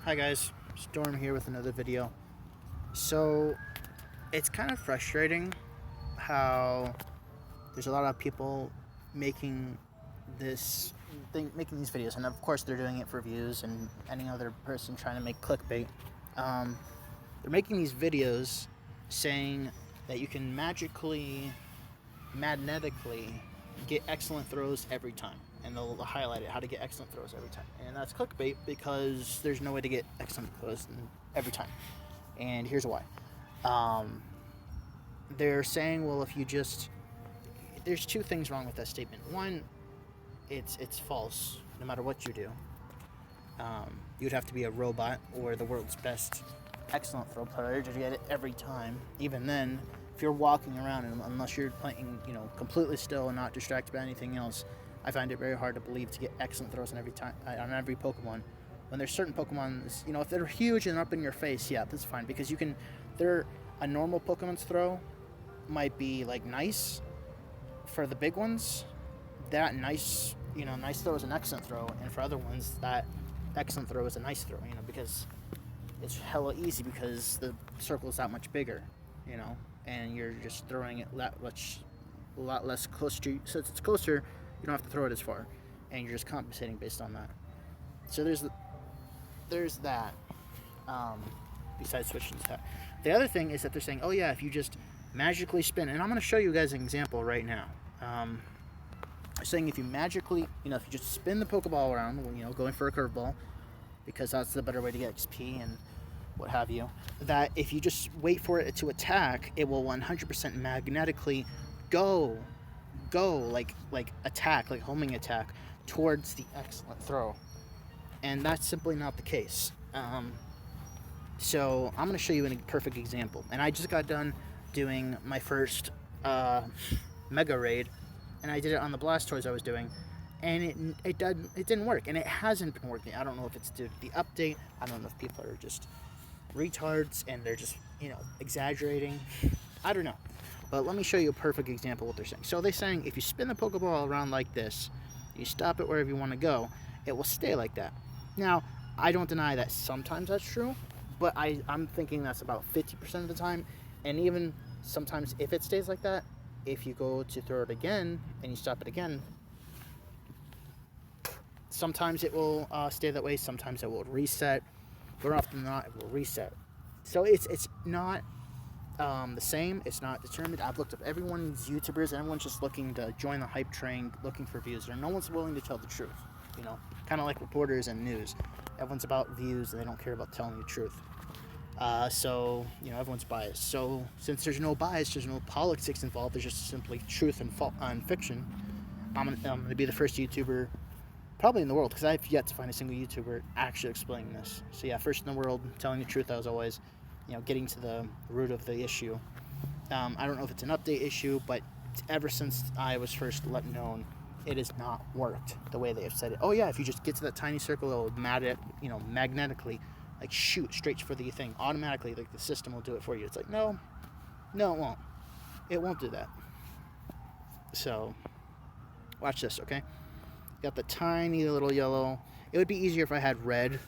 Hi guys, Storm here with another video. So it's kind of frustrating how there's a lot of people making these videos, and of course they're doing it for views and any other person trying to make clickbait. They're making these videos saying that you can magnetically get excellent throws every time, and they'll highlight it how to get excellent throws every time, and that's clickbait because there's no way to get excellent throws every time. And here's why. They're saying, well, if you just, there's two things wrong with that statement. One, it's false. No matter what you do, you'd have to be a robot or the world's best excellent throw player to get it every time. Even then, if you're walking around and unless you're playing, completely still and not distracted by anything else, I find it very hard to believe to get excellent throws on every Pokemon. When there's certain Pokemons, if they're huge and up in your face, yeah, that's fine because you can. A normal Pokemon's throw might be like nice for the big ones. That nice throw is an excellent throw, and for other ones, that excellent throw is a nice throw. Because it's hella easy because the circle is that much bigger, and you're just throwing it a lot less close to you. Since it's closer, you don't have to throw it as far, and you're just compensating based on that. So there's that. Besides switching to that, the other thing is that they're saying, oh yeah, if you just magically spin, and I'm going to show you guys an example right now. Saying if you magically, if you just spin the Pokeball around, going for a curveball, because that's the better way to get XP and what have you, that if you just wait for it to attack, it will 100% magnetically go like attack, like homing attack towards the excellent throw. And that's simply not the case. So I'm going to show you a perfect example. And I just got done doing my first Mega Raid, and I did it on the Blastoise I was doing, and it didn't work, and it hasn't been working. I don't know if it's due to the update. I don't know if people are just retards and they're just exaggerating. I don't know, but let me show you a perfect example of what they're saying. So they're saying if you spin the Pokeball around like this, you stop it wherever you want to go, it will stay like that. Now, I don't deny that sometimes that's true, but I'm thinking that's about 50% of the time, and even sometimes if it stays like that, if you go to throw it again and you stop it again, sometimes it will stay that way, sometimes it will reset. More often than not, it will reset. So it's not the same, it's not determined. I've looked up everyone's YouTubers, and everyone's just looking to join the hype train, looking for views, and no one's willing to tell the truth, kind of like reporters and news. Everyone's about views, and they don't care about telling the truth. So everyone's biased. So since there's no bias, there's no politics involved, there's just simply truth and fiction. I'm going to be the first YouTuber probably in the world, because I've yet to find a single YouTuber actually explaining this. So yeah, first in the world, telling the truth. I was always, getting to the root of the issue. I don't know if it's an update issue, but ever since I was first let known, it has not worked the way they have said it. Oh yeah, if you just get to that tiny circle, it will magnetically, like shoot straight for the thing automatically. Like the system will do it for you. It's like no, it won't. It won't do that. So watch this, okay? Got the tiny little yellow. It would be easier if I had red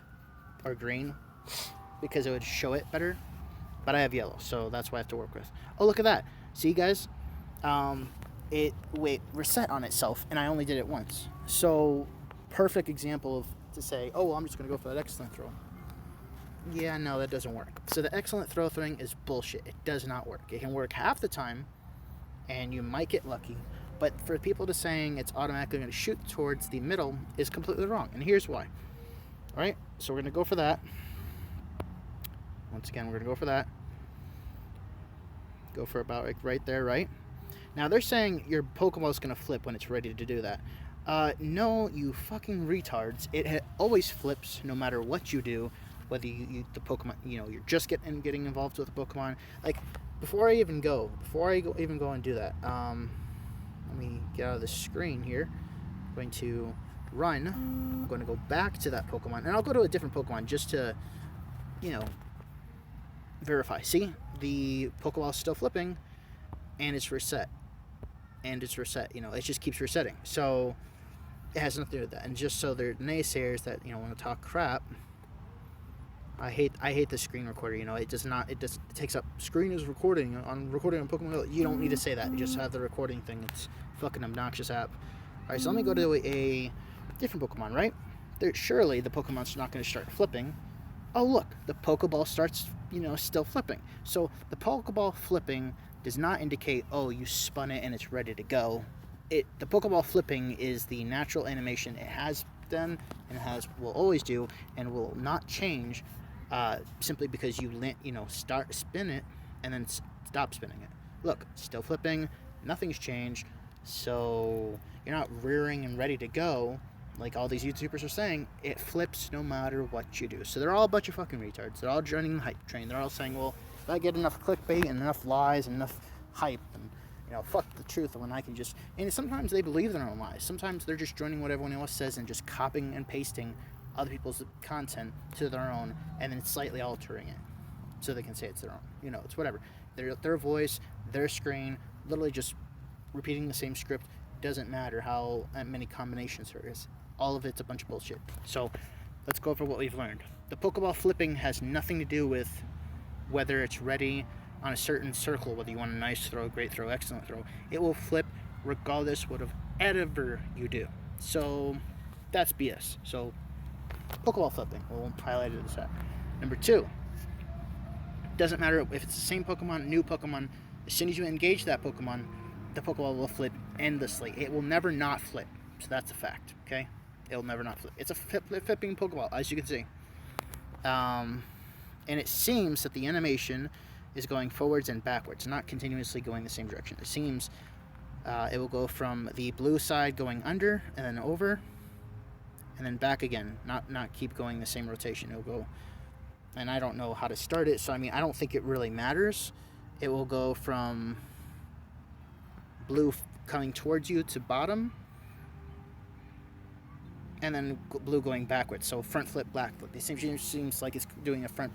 or green because it would show it better. But I have yellow, so that's what I have to work with. Oh, look at that. See, guys? It reset on itself, and I only did it once. So, perfect example to say, oh, well, I'm just going to go for that excellent throw. Yeah, no, that doesn't work. So the excellent throw thing is bullshit. It does not work. It can work half the time, and you might get lucky. But for people to saying it's automatically going to shoot towards the middle is completely wrong. And here's why. All right, so we're going to go for that. Once again, we're going to go for that. Go for about like right there, right? Now, they're saying your Pokeball is going to flip when it's ready to do that. No, you fucking retards. It always flips no matter what you do. Whether you the Pokemon, you're just getting involved with the Pokemon. Like, before I even go and do that, let me get out of the screen here. I'm going to run. I'm going to go back to that Pokemon, and I'll go to a different Pokemon just to, verify. See, the Pokeball is still flipping, and it's reset. It just keeps resetting. So it has nothing to do with that. And just so they're naysayers that want to talk crap, I hate the screen recorder. You know, it takes up screen is recording on Pokemon Go. You don't need to say that. You just have the recording thing. It's fucking obnoxious app. All right, so let me go to a different Pokemon. Right, surely the Pokemon's not going to start flipping. Oh look, the Pokeball starts, still flipping. So the Pokeball flipping does not indicate, oh, you spun it and it's ready to go. The Pokeball flipping is the natural animation it has done and will always do and will not change simply because you spin it and then stop spinning it. Look, still flipping, nothing's changed, so you're not rearing and ready to go. Like all these YouTubers are saying, it flips no matter what you do. So they're all a bunch of fucking retards. They're all joining the hype train. They're all saying, well, if I get enough clickbait and enough lies and enough hype, and fuck the truth when I can just... And sometimes they believe their own lies. Sometimes they're just joining what everyone else says and just copying and pasting other people's content to their own and then slightly altering it so they can say it's their own. It's whatever. Their voice, their screen, literally just repeating the same script. Doesn't matter how many combinations there is. All of it's a bunch of bullshit. So let's go over what we've learned. The Pokeball flipping has nothing to do with whether it's ready on a certain circle, whether you want a nice throw, great throw, excellent throw. It will flip regardless whatever you do. So that's BS. So Pokeball flipping, we'll highlight it as that. Number 2, doesn't matter if it's the same Pokemon, new Pokemon, as soon as you engage that Pokemon, the Pokeball will flip endlessly. It will never not flip. So that's a fact, okay? It'll never not flip. It's a flipping Pokeball, as you can see. And it seems that the animation is going forwards and backwards, not continuously going the same direction. It seems it will go from the blue side going under and then over and then back again, not keep going the same rotation. It'll go, and I don't know how to start it, so I don't think it really matters. It will go from blue coming towards you to bottom, and then blue going backwards. So front flip, back flip. It seems like it's doing a front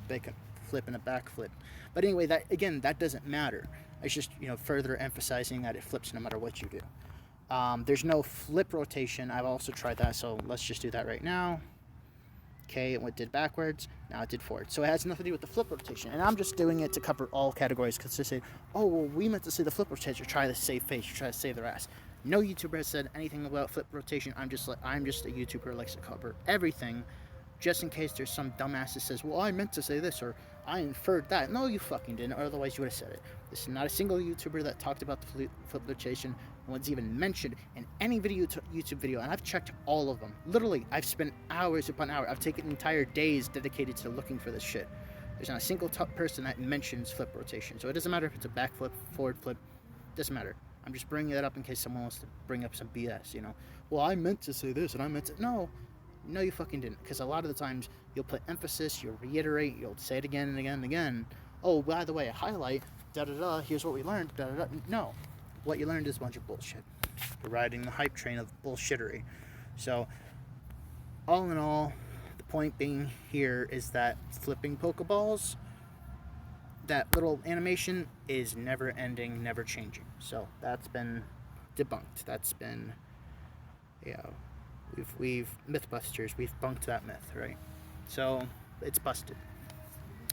flip and a back flip. But anyway, that doesn't matter. It's just further emphasizing that it flips no matter what you do. There's no flip rotation. I've also tried that, so let's just do that right now. Okay, it did backwards, now it did forward. So it has nothing to do with the flip rotation. And I'm just doing it to cover all categories because they say, oh, well, we meant to say the flip rotation. Try to save face, try to save their ass. No YouTuber has said anything about flip rotation. I'm just a YouTuber who likes to cover everything, just in case there's some dumbass that says, well, I meant to say this, or I inferred that. No, you fucking didn't, or otherwise you would have said it. This is not a single YouTuber that talked about the flip rotation. No one's even mentioned in any YouTube video, and I've checked all of them. Literally, I've spent hours upon hours. I've taken entire days dedicated to looking for this shit. There's not a single person that mentions flip rotation. So it doesn't matter if it's a back flip, forward flip, doesn't matter. I'm just bringing that up in case someone wants to bring up some BS, Well, I meant to say this, and I meant to... No, you fucking didn't. Because a lot of the times, you'll put emphasis, you'll reiterate, you'll say it again and again and again. Oh, by the way, a highlight, da-da-da, here's what we learned, da-da-da. No. What you learned is a bunch of bullshit. You're riding the hype train of bullshittery. So, all in all, the point being here is that flipping Pokeballs, that little animation is never ending, never changing. So that's been debunked. That's been, we've Mythbusters, we've bunked that myth, right? So it's busted.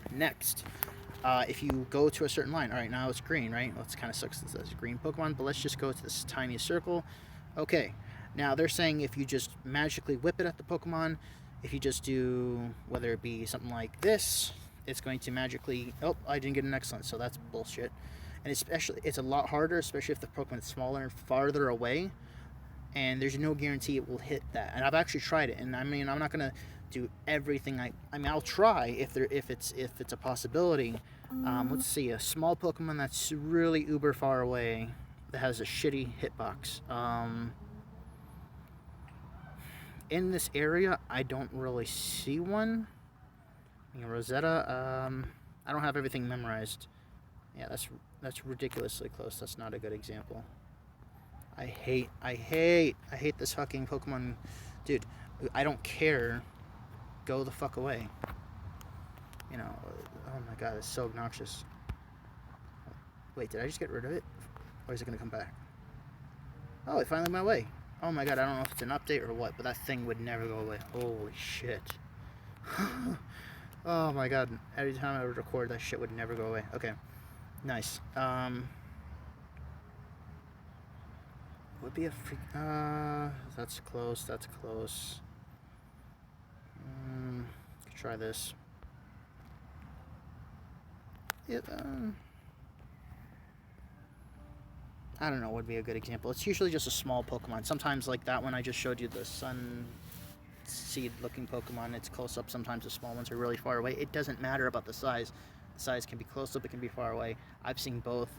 Next, if you go to a certain line, all right, now it's green, right? Well, it's kind of sucks that it's a green Pokemon, but let's just go to this tiny circle. Okay, now they're saying if you just magically whip it at the Pokemon, if you just do, whether it be something like this, it's going to magically... Oh, I didn't get an excellent, so that's bullshit. And especially, it's a lot harder, especially if the Pokemon is smaller and farther away. And there's no guarantee it will hit that. And I've actually tried it, and I'm not gonna do everything. I'll try if it's a possibility. Let's see, a small Pokemon that's really uber far away that has a shitty hitbox. In this area, I don't really see one. Rosetta, I don't have everything memorized. Yeah, that's ridiculously close. That's not a good example. I hate this fucking Pokemon. Dude, I don't care. Go the fuck away. Oh my god, it's so obnoxious. Wait, did I just get rid of it? Or is it gonna come back? Oh, it finally went away. Oh my god, I don't know if it's an update or what, but that thing would never go away. Holy shit. Oh my god. Every time I would record, that shit would never go away. Okay. Nice. Would be a freak. That's close. That's close. Could try this. It, I don't know what would be a good example. It's usually just a small Pokemon. Sometimes, like that one I just showed you, the Sun Seed looking Pokemon, it's close up. Sometimes the small ones are really far away. It doesn't matter about the size. The size can be close up, it can be far away. I've seen both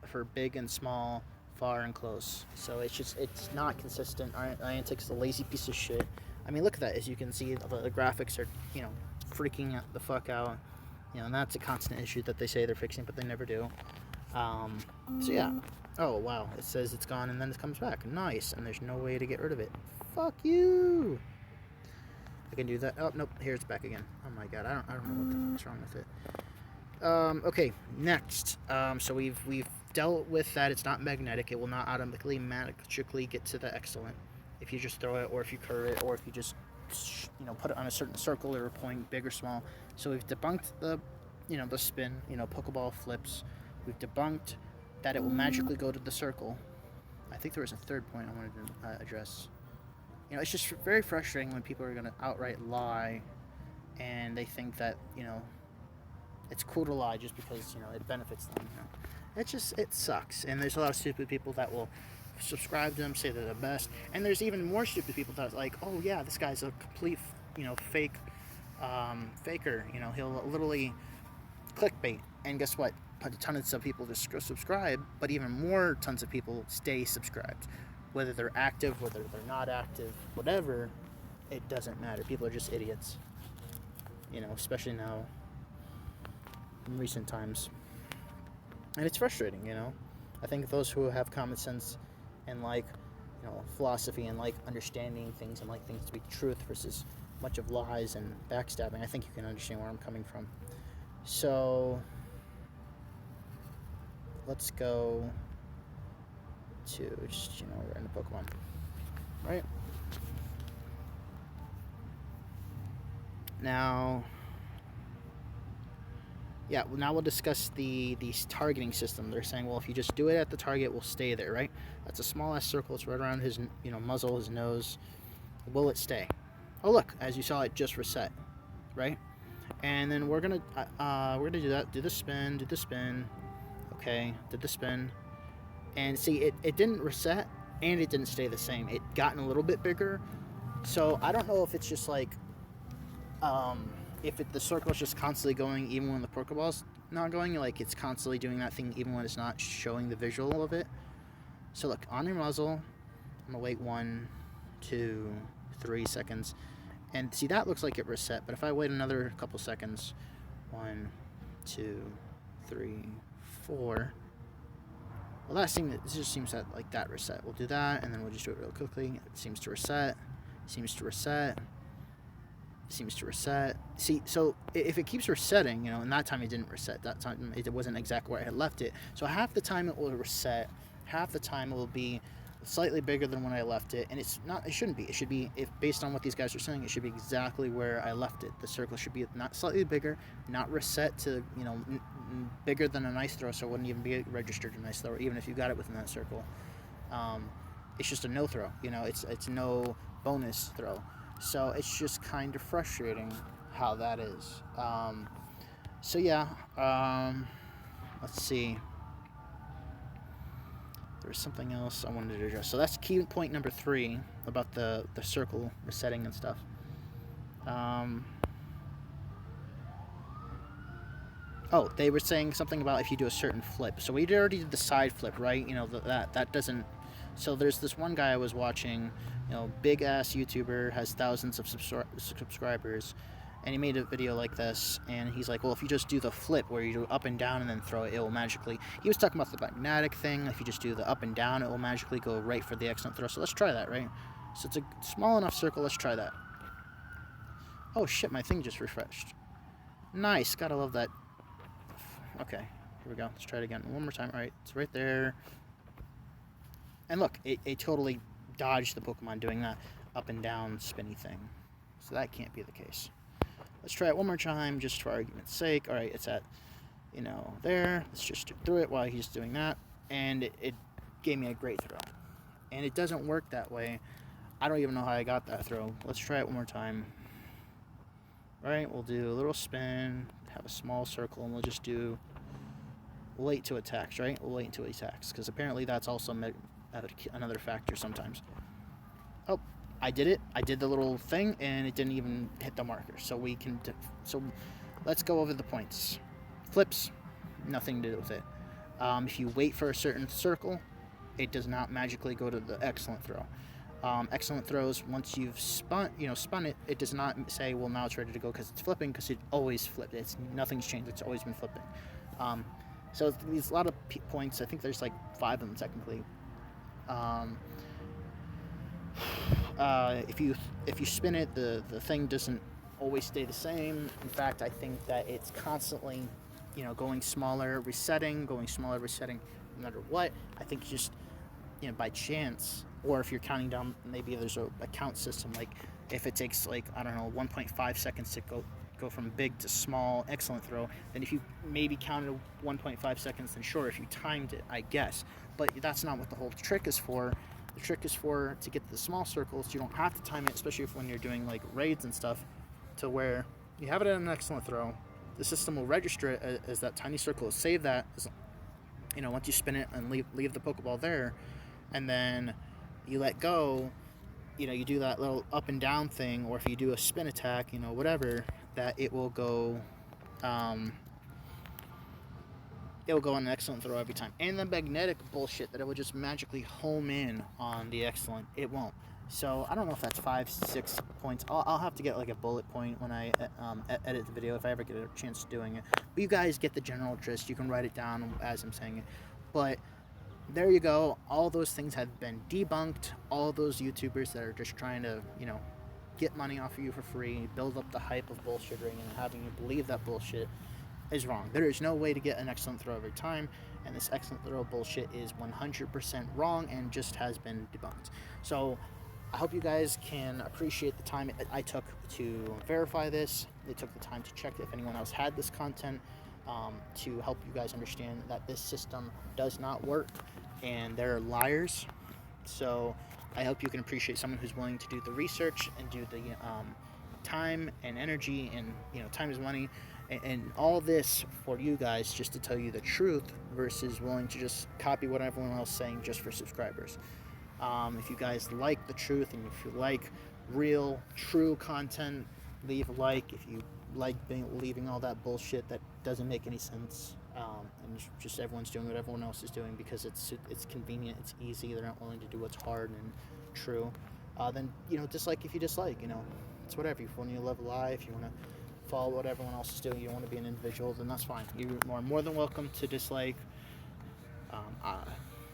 for big and small, far and close. So it's not consistent. Niantic's a lazy piece of shit. I mean, look at that. As you can see, the graphics are, freaking the fuck out. And that's a constant issue that they say they're fixing, but they never do. So yeah. Oh, wow. It says it's gone and then it comes back. Nice. And there's no way to get rid of it. Fuck you. I can do that. Oh, nope. Here it's back again. Oh my god. I don't know what the fuck's wrong with it. Okay. Next. So we've dealt with that. It's not magnetic. It will not automatically magically get to the excellent if you just throw it, or if you curve it, or if you just put it on a certain circle or a point, big or small. So we've debunked the the spin, Pokeball flips. We've debunked that it will magically go to the circle. I think there was a third point I wanted to address. It's just very frustrating when people are going to outright lie and they think that, it's cool to lie just because, it benefits them. It sucks. And there's a lot of stupid people that will subscribe to them, say they're the best. And there's even more stupid people that are like, oh yeah, this guy's a complete, fake, faker. He'll literally clickbait. And guess what? Tons of people just go subscribe, but even more tons of people stay subscribed. Whether they're active, whether they're not active, whatever, it doesn't matter. People are just idiots. Especially now, in recent times. And it's frustrating, I think those who have common sense and philosophy and understanding things and things to be truth versus much of lies and backstabbing, I think you can understand where I'm coming from. So let's go to just, random Pokemon, right? Now, yeah, now we'll discuss the targeting system. They're saying, well, if you just do it at the target, it will stay there, right? That's a small ass circle. It's right around his, muzzle, his nose. Will it stay? Oh, look, as you saw, it just reset, right? And then we're gonna do that. Do the spin. Okay, did the spin, and see, it didn't reset, and it didn't stay the same. It gotten a little bit bigger. So I don't know if it's just the circle is just constantly going even when the Pokeball's not going, it's constantly doing that thing even when it's not showing the visual of it. So look, on your muzzle, I'm gonna wait 1, 2, 3 seconds, and see, that looks like it reset. But if I wait another couple seconds, 1, 2, 3, 4. Well, it just seems that that reset. We'll do that, and then we'll just do it real quickly. It seems to reset. See, so if it keeps resetting, and that time it didn't reset. That time it wasn't exactly where I had left it. So half the time it will reset. Half the time it will be slightly bigger than when I left it, and it's not. It shouldn't be. It should be, if based on what these guys are saying, it should be exactly where I left it. The circle should be not slightly bigger, not reset to bigger than an ice throw, so it wouldn't even be registered an ice throw, even if you got it within that circle. It's just a no throw. It's no bonus throw. So it's just kind of frustrating how that is. So yeah. Let's see. There's something else I wanted to address. So that's key point number 3 about the circle resetting and stuff. Oh, they were saying something about if you do a certain flip. So we already did the side flip, right? That doesn't. So there's this one guy I was watching, big ass YouTuber, has thousands of subscribers, and he made a video like this, and he's like, well, if you just do the flip where you do up and down and then throw it, it will magically. He was talking about the magnetic thing. If you just do the up and down, it will magically go right for the excellent throw. So let's try that, right? So it's a small enough circle. Let's try that. Oh shit, my thing just refreshed. Nice, gotta love that. Okay, here we go. Let's try it again one more time. All right, it's right there. And look, it totally dodged the Pokemon doing that up and down spinny thing. So that can't be the case. Let's try it one more time, just for argument's sake. All right, it's at, there. Let's just do through it while he's doing that. And it gave me a great throw. And it doesn't work that way. I don't even know how I got that throw. Let's try it one more time. All right, we'll do a little spin, have a small circle, and we'll just do late to attacks, right? We'll late to attacks, because apparently that's also another factor sometimes. Oh, I did it. I did the little thing, and it didn't even hit the marker. So so let's go over the points. Flips, nothing to do with it. If you wait for a certain circle, it does not magically go to the excellent throw. Excellent throws, once you've spun it, it does not say, well, now it's ready to go because it's flipping, because it always flipped. Nothing's changed. It's always been flipping. So there's a lot of points. I think there's like 5 of them technically. If you spin it, the thing doesn't always stay the same. In fact, I think that it's constantly, going smaller, resetting, no matter what. I think just, by chance, or if you're counting down, maybe there's a count system, like if it takes, like, I don't know, 1.5 seconds to go from big to small excellent throw, then if you maybe counted 1.5 seconds, then sure, if you timed it, I guess. But that's not what the whole trick is for. The trick is to get to the small circles. You don't have to time it, especially when you're doing like raids and stuff, to where you have it at an excellent throw. The system will register it as that tiny circle, save that, once you spin it and leave the Pokeball there, and then you let go, you do that little up and down thing, or if you do a spin attack, whatever, that it will go on an excellent throw every time. And the magnetic bullshit that it will just magically home in on the excellent, it won't. So I don't know if that's 5, 6 points. I'll have to get like a bullet point when I edit the video, if I ever get a chance doing it. But you guys get the general gist. You can write it down as I'm saying it. But there you go. All those things have been debunked. All those YouTubers that are just trying to, get money off of you for free, build up the hype of bullshitting and having you believe that bullshit is wrong. There is no way to get an excellent throw every time, and this excellent throw bullshit is 100% wrong and just has been debunked. So I hope you guys can appreciate the time I took to verify this. They took the time to check if anyone else had this content, to help you guys understand that this system does not work and they're liars. So I hope you can appreciate someone who's willing to do the research and do the time and energy, and time is money, and all this for you guys, just to tell you the truth, versus willing to just copy what everyone else is saying just for subscribers. If you guys like the truth, and if you like real, true content, leave a like. If you like leaving all that bullshit that doesn't make any sense, and just everyone's doing what everyone else is doing because it's convenient, it's easy, they're not willing to do what's hard and true, then dislike if you dislike. It's whatever. If you want to live a lie, if you want to follow what everyone else is doing, you don't want to be an individual, then that's fine. You are more than welcome to dislike.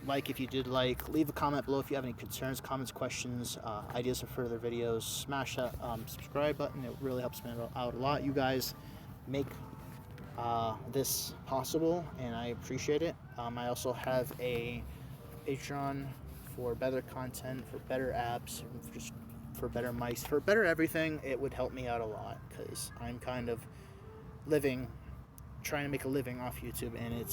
Like if you did like, leave a comment below if you have any concerns, comments, questions, ideas for further videos. Smash that subscribe button. It really helps me out a lot. You guys make this possible, and I appreciate it. I also have a Patreon for better content, for better apps, just for better mice, for better everything. It would help me out a lot, because I'm kind of trying to make a living off YouTube, and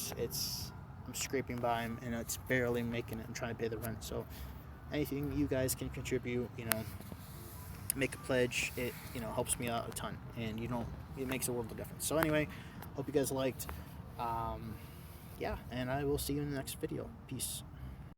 I'm scraping by, and it's barely making it. I'm trying to pay the rent. So anything you guys can contribute, make a pledge, it helps me out a ton, and it makes a world of difference. So anyway, hope you guys liked. Yeah, and I will see you in the next video. Peace.